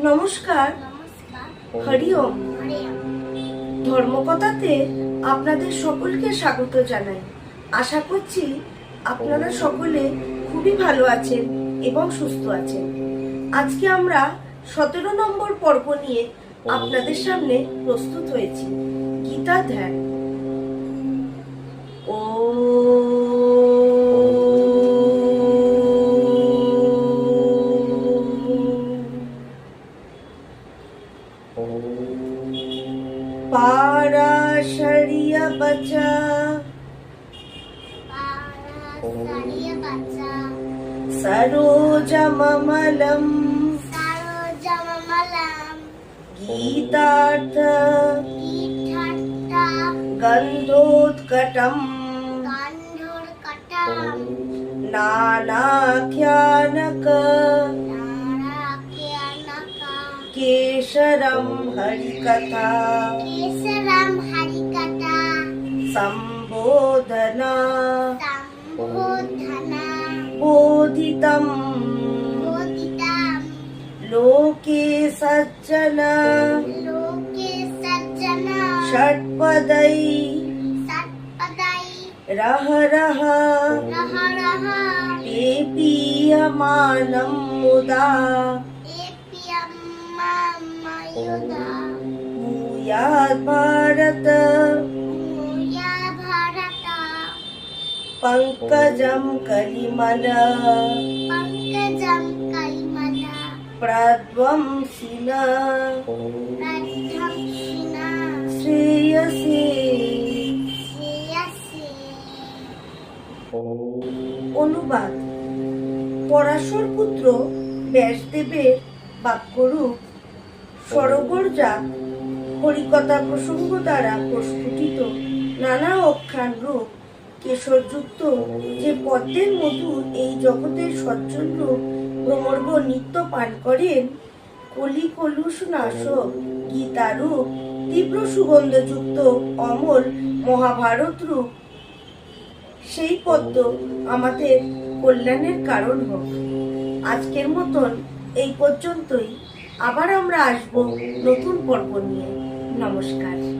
নমস্কার। হরি ওম। ধর্মকথাতে আপনাদের সকলকে স্বাগত জানাই। আশা করছি আপনারা সকলে খুবই ভালো আছেন এবং সুস্থ আছেন। আজকে আমরা 17 নম্বর পর্ব নিয়ে আপনাদের সামনে প্রস্তুত হয়েছি। গীতা ধ্যান। पाराशर्य बचा सरोजममलं गीतार्थ गन्धोत्कटं नानाख्यानक केशरं हरिकथा संबोधना बोधितं लोके सज्जन षट्पदै रह रह ते पीयमानं मुदा भूयात् भारत पंकजं कलिमल प्रध्वंसिना श्रेयसे। অনুবাদ। পরাশর পুত্র ব্যাসদেবের বাক্যরূপ সরোবরজা হরিকথা প্রসঙ্গ দ্বারা প্রস্ফুটিত নানা অখ্যান রূপ কেশরযুক্ত যে পদ্মের মধু এই জগতের সজ্জন রূপ ভ্রমর্গ নিত্য পান করেন, কলি কলুষ নাশক গীতারূপ তীব্র সুগন্ধযুক্ত অমল মহাভারত রূপ সেই পদ্ম আমাদের কল্যাণের কারণ হোক। আজকের মতন এই পর্যন্তই। আবার আমরা আসবো নতুন পর্ব নিয়ে। নমস্কার।